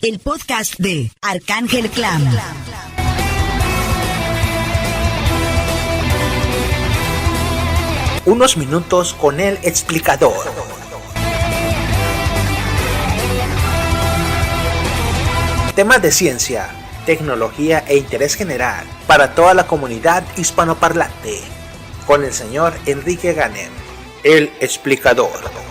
el podcast de Arcángel Clan. Unos minutos con el explicador. Temas de ciencia, tecnología e interés general para toda la comunidad hispanoparlante. Con el señor Enrique Ganem, el explicador.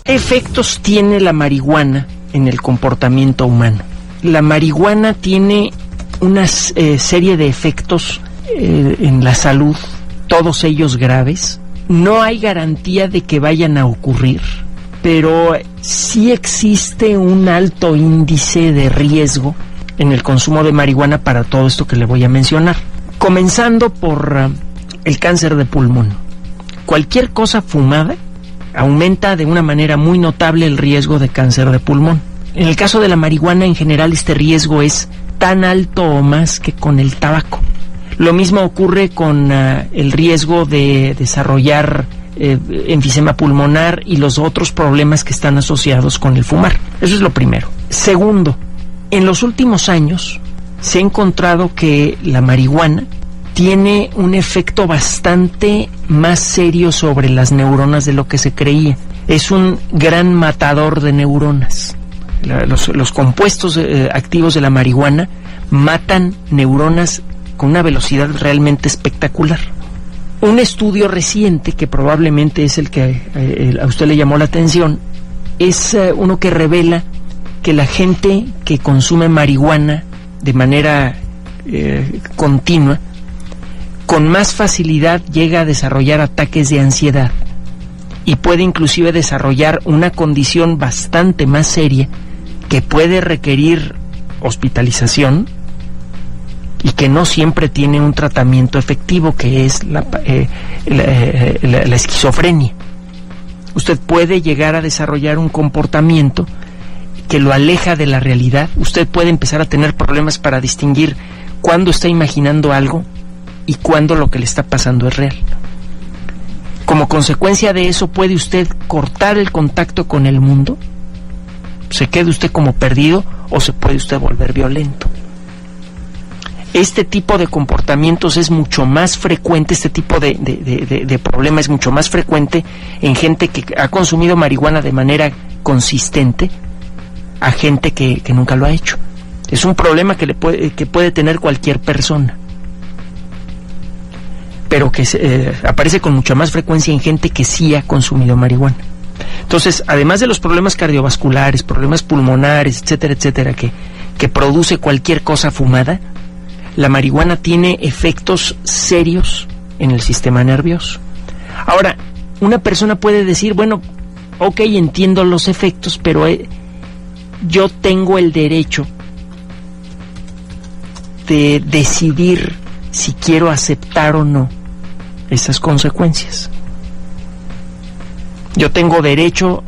¿Qué efectos tiene la marihuana en el comportamiento humano? La marihuana tiene una serie de efectos en la salud, todos ellos graves. No hay garantía de que vayan a ocurrir, pero sí existe un alto índice de riesgo en el consumo de marihuana para todo esto que le voy a mencionar. Comenzando por el cáncer de pulmón. Cualquier cosa fumada aumenta de una manera muy notable el riesgo de cáncer de pulmón. En el caso de la marihuana, en general, este riesgo es tan alto o más que con el tabaco. Lo mismo ocurre con el riesgo de desarrollar enfisema pulmonar y los otros problemas que están asociados con el fumar. Eso es lo primero. Segundo, en los últimos años se ha encontrado que la marihuana tiene un efecto bastante más serio sobre las neuronas de lo que se creía. Es un gran matador de neuronas. Los compuestos activos de la marihuana matan neuronas con una velocidad realmente espectacular. Un estudio reciente, que probablemente es el que a usted le llamó la atención, es uno que revela que la gente que consume marihuana de manera continua, con más facilidad llega a desarrollar ataques de ansiedad y puede inclusive desarrollar una condición bastante más seria que puede requerir hospitalización y que no siempre tiene un tratamiento efectivo, que es la esquizofrenia. Usted puede llegar a desarrollar un comportamiento que lo aleja de la realidad. Usted puede empezar a tener problemas para distinguir cuándo está imaginando algo y cuándo lo que le está pasando es real. Como consecuencia de eso, puede usted cortar el contacto con el mundo, se quede usted como perdido, o se puede usted volver violento. Este tipo de comportamientos es mucho más frecuente, este tipo de problema es mucho más frecuente en gente que ha consumido marihuana de manera consistente a gente que nunca lo ha hecho. Es un problema que puede tener cualquier persona, pero que aparece con mucha más frecuencia en gente que sí ha consumido marihuana. Entonces, además de los problemas cardiovasculares, problemas pulmonares, etcétera, etcétera, que produce cualquier cosa fumada, la marihuana tiene efectos serios en el sistema nervioso. Ahora, una persona puede decir, bueno, ok, entiendo los efectos, pero yo tengo el derecho de decidir si quiero aceptar o no esas consecuencias. Yo tengo derecho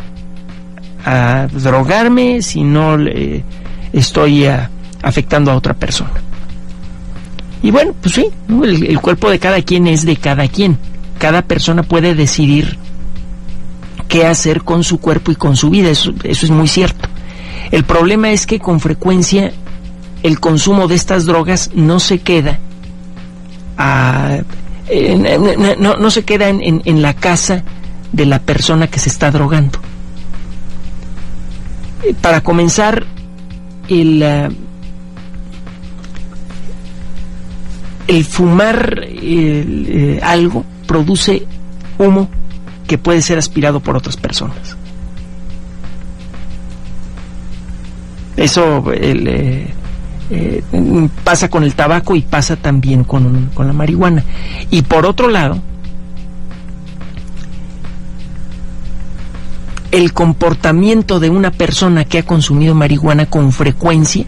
a drogarme si no estoy afectando a otra persona. Y bueno, pues sí, ¿no? El cuerpo de cada quien es de cada quien. Cada persona puede decidir qué hacer con su cuerpo y con su vida. Eso es muy cierto. El problema es que con frecuencia el consumo de estas drogas no se queda no se queda en la casa de la persona que se está drogando. Para comenzar, el fumar algo produce humo que puede ser aspirado por otras personas. Eso pasa con el tabaco y pasa también con la marihuana. Y por otro lado, el comportamiento de una persona que ha consumido marihuana con frecuencia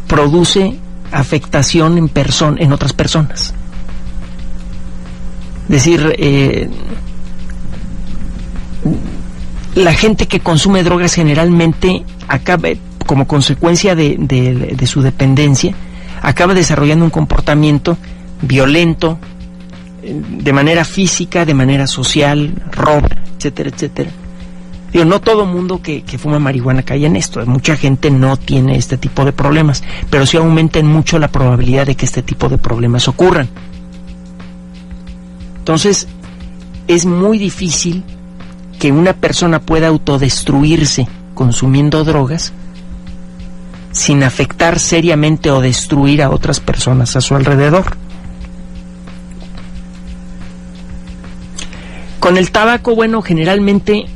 produce afectación en otras personas. Es decir, la gente que consume drogas generalmente acaba, como consecuencia de su dependencia, acaba desarrollando un comportamiento violento, de manera física, de manera social, roba, etcétera, etcétera. Digo, no todo mundo que fuma marihuana cae en esto. Mucha gente no tiene este tipo de problemas, pero sí aumenta mucho la probabilidad de que este tipo de problemas ocurran. Entonces, es muy difícil que una persona pueda autodestruirse consumiendo drogas sin afectar seriamente o destruir a otras personas a su alrededor. Con el tabaco, bueno, generalmente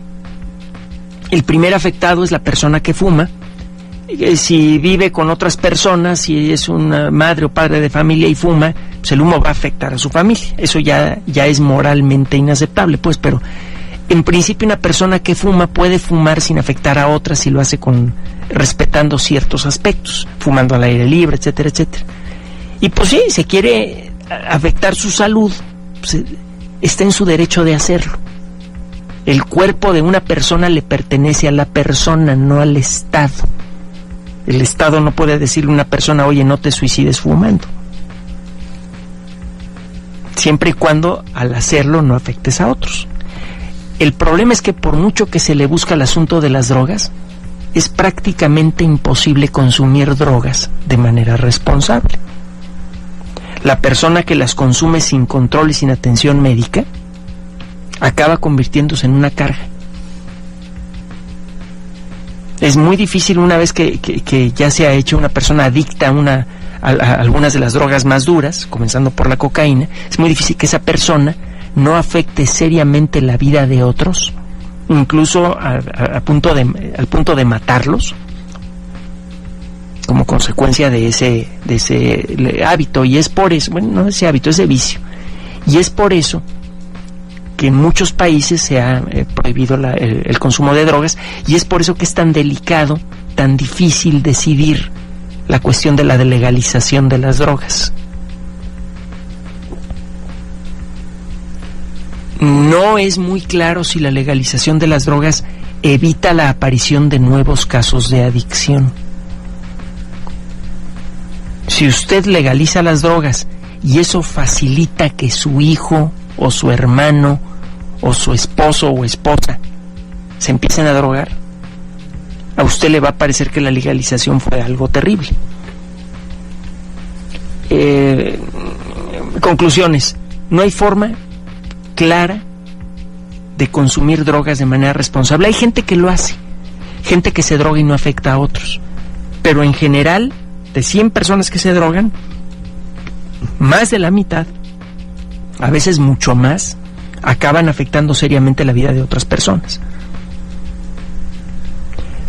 el primer afectado es la persona que fuma. Si vive con otras personas, si es una madre o padre de familia y fuma, pues el humo va a afectar a su familia. Eso ya es moralmente inaceptable, pues, pero en principio una persona que fuma puede fumar sin afectar a otras si lo hace respetando ciertos aspectos, fumando al aire libre, etcétera, etcétera. Y pues sí, se quiere afectar su salud, pues, está en su derecho de hacerlo. El cuerpo de una persona le pertenece a la persona, no al Estado. El Estado no puede decirle a una persona, oye, no te suicides fumando. Siempre y cuando al hacerlo no afectes a otros. El problema es que por mucho que se le busca el asunto de las drogas, es prácticamente imposible consumir drogas de manera responsable. La persona que las consume sin control y sin atención médica acaba convirtiéndose en una carga. Es muy difícil una vez que ya se ha hecho una persona adicta a algunas de las drogas más duras, comenzando por la cocaína, es muy difícil que esa persona no afecte seriamente la vida de otros, incluso al punto de matarlos, como consecuencia de ese hábito. Y es por eso, bueno, no ese hábito, ese vicio, y es por eso que en muchos países se ha prohibido el consumo de drogas, y es por eso que es tan delicado, tan difícil decidir la cuestión de la legalización de las drogas. No es muy claro si la legalización de las drogas evita la aparición de nuevos casos de adicción. Si usted legaliza las drogas y eso facilita que su hijo o su hermano o su esposo o esposa se empiecen a drogar, a usted le va a parecer que la legalización fue algo terrible. Conclusiones: no hay forma clara de consumir drogas de manera responsable. Hay gente que lo hace, gente que se droga y no afecta a otros, pero en general, de 100 personas que se drogan, más de la mitad, a veces mucho más, acaban afectando seriamente la vida de otras personas.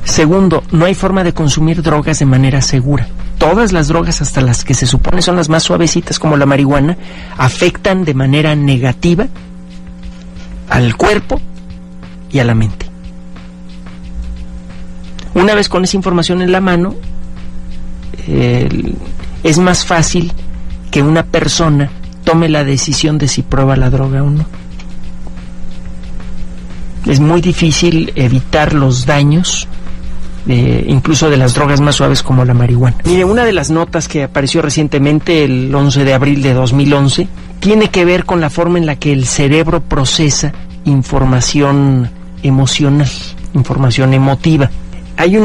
Segundo, no hay forma de consumir drogas de manera segura. Todas las drogas, hasta las que se supone son las más suavecitas, como la marihuana, afectan de manera negativa al cuerpo y a la mente. Una vez con esa información en la mano, es más fácil que una persona tome la decisión de si prueba la droga o no. Es muy difícil evitar los daños, incluso de las drogas más suaves como la marihuana. Mire, una de las notas que apareció recientemente, el 11 de abril de 2011, tiene que ver con la forma en la que el cerebro procesa información emocional, información emotiva. Hay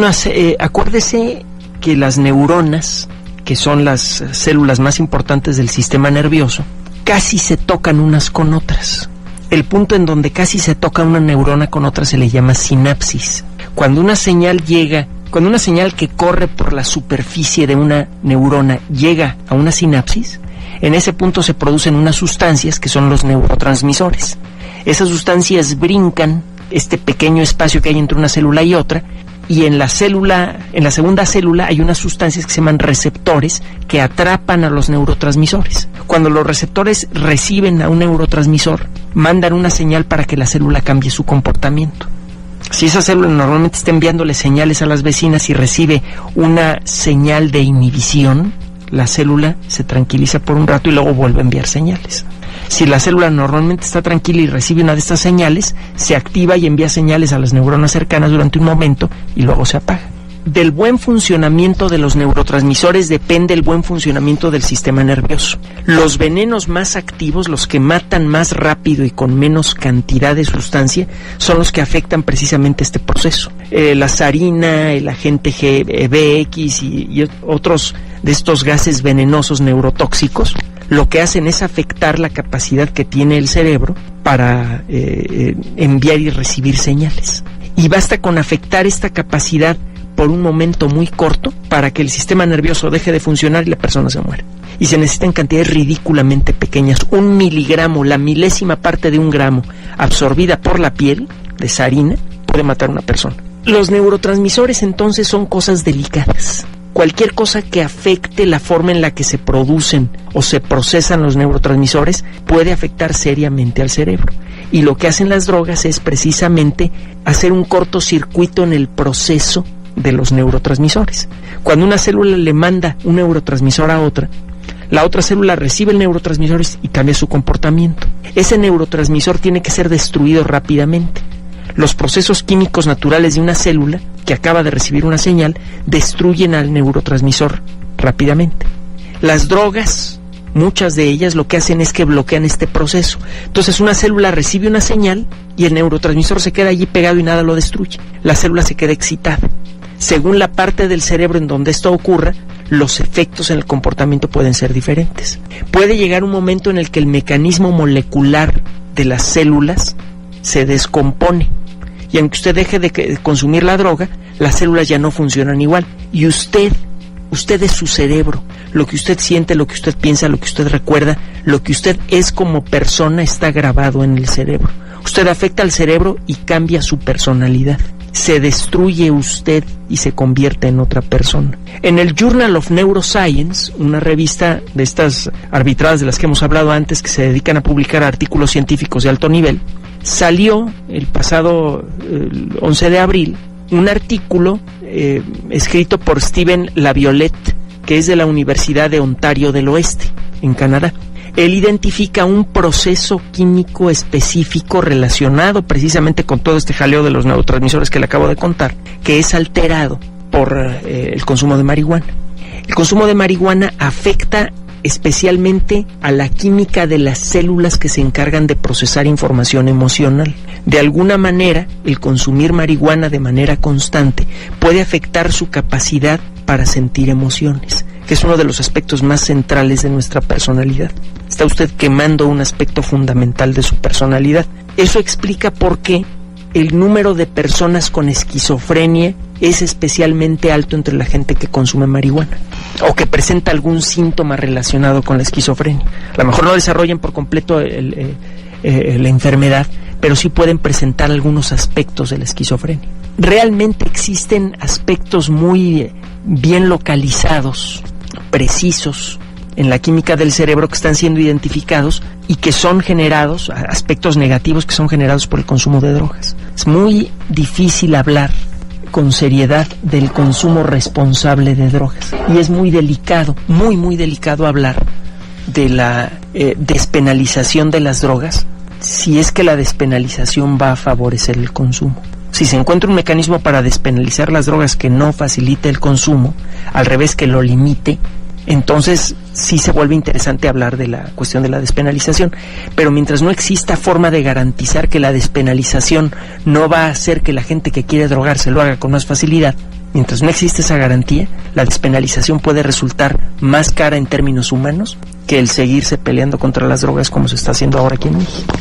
acuérdese que las neuronas, que son las células más importantes del sistema nervioso, casi se tocan unas con otras. El punto en donde casi se toca una neurona con otra se le llama sinapsis. Cuando una señal que corre por la superficie de una neurona llega a una sinapsis, en ese punto se producen unas sustancias que son los neurotransmisores. Esas sustancias brincan este pequeño espacio que hay entre una célula y otra, y en la segunda célula hay unas sustancias que se llaman receptores que atrapan a los neurotransmisores. Cuando los receptores reciben a un neurotransmisor, mandan una señal para que la célula cambie su comportamiento. Si esa célula normalmente está enviándole señales a las vecinas y recibe una señal de inhibición, la célula se tranquiliza por un rato y luego vuelve a enviar señales. Si la célula normalmente está tranquila y recibe una de estas señales, se activa y envía señales a las neuronas cercanas durante un momento y luego se apaga. del buen funcionamiento de los neurotransmisores depende el buen funcionamiento del sistema nervioso. Los venenos más activos, los que matan más rápido y con menos cantidad de sustancia, son los que afectan precisamente este proceso. La sarina, el agente GBX y otros de estos gases venenosos neurotóxicos, lo que hacen es afectar la capacidad que tiene el cerebro para enviar y recibir señales. Y basta con afectar esta capacidad por un momento muy corto para que el sistema nervioso deje de funcionar y la persona se muere. Y se necesitan cantidades ridículamente pequeñas. 1 miligramo, la milésima parte de 1 gramo, absorbida por la piel de sarina, puede matar a una persona. Los neurotransmisores entonces son cosas delicadas. Cualquier cosa que afecte la forma en la que se producen o se procesan los neurotransmisores puede afectar seriamente al cerebro. Y lo que hacen las drogas es precisamente hacer un cortocircuito en el proceso de los neurotransmisores. Cuando una célula le manda un neurotransmisor a otra, la otra célula recibe el neurotransmisor y cambia su comportamiento. Ese neurotransmisor tiene que ser destruido rápidamente. Los procesos químicos naturales de una célula que acaba de recibir una señal destruyen al neurotransmisor rápidamente. Las drogas, muchas de ellas, lo que hacen es que bloquean este proceso. Entonces una célula recibe una señal y el neurotransmisor se queda allí pegado y nada lo destruye. La célula se queda excitada. Según la parte del cerebro en donde esto ocurra, los efectos en el comportamiento pueden ser diferentes. Puede llegar un momento en el que el mecanismo molecular de las células se descompone. Y aunque usted deje de consumir la droga, las células ya no funcionan igual. Y usted es su cerebro. Lo que usted siente, lo que usted piensa, lo que usted recuerda, lo que usted es como persona está grabado en el cerebro. Usted afecta al cerebro y cambia su personalidad. Se destruye usted y se convierte en otra persona. En el Journal of Neuroscience, una revista de estas arbitradas de las que hemos hablado antes, que se dedican a publicar artículos científicos de alto nivel, salió el pasado 11 de abril un artículo escrito por Steven Laviolette, que es de la Universidad de Ontario del Oeste, en Canadá. Él identifica un proceso químico específico relacionado precisamente con todo este jaleo de los neurotransmisores que le acabo de contar, que es alterado por el consumo de marihuana. El consumo de marihuana afecta especialmente a la química de las células que se encargan de procesar información emocional. De alguna manera, el consumir marihuana de manera constante puede afectar su capacidad para sentir emociones, que es uno de los aspectos más centrales de nuestra personalidad. Está usted quemando un aspecto fundamental de su personalidad. Eso explica por qué el número de personas con esquizofrenia es especialmente alto entre la gente que consume marihuana o que presenta algún síntoma relacionado con la esquizofrenia. A lo mejor no desarrollan por completo la enfermedad, pero sí pueden presentar algunos aspectos de la esquizofrenia. Realmente existen aspectos muy bien localizados, precisos, en la química del cerebro que están siendo identificados y que son generados, aspectos negativos que son generados por el consumo de drogas. Es muy difícil hablar con seriedad del consumo responsable de drogas y es muy delicado, muy delicado hablar de la despenalización de las drogas si es que la despenalización va a favorecer el consumo. Si se encuentra un mecanismo para despenalizar las drogas que no facilite el consumo, al revés, que lo limite, entonces sí se vuelve interesante hablar de la cuestión de la despenalización. Pero mientras no exista forma de garantizar que la despenalización no va a hacer que la gente que quiere drogarse lo haga con más facilidad, mientras no existe esa garantía, la despenalización puede resultar más cara en términos humanos que el seguirse peleando contra las drogas como se está haciendo ahora aquí en México.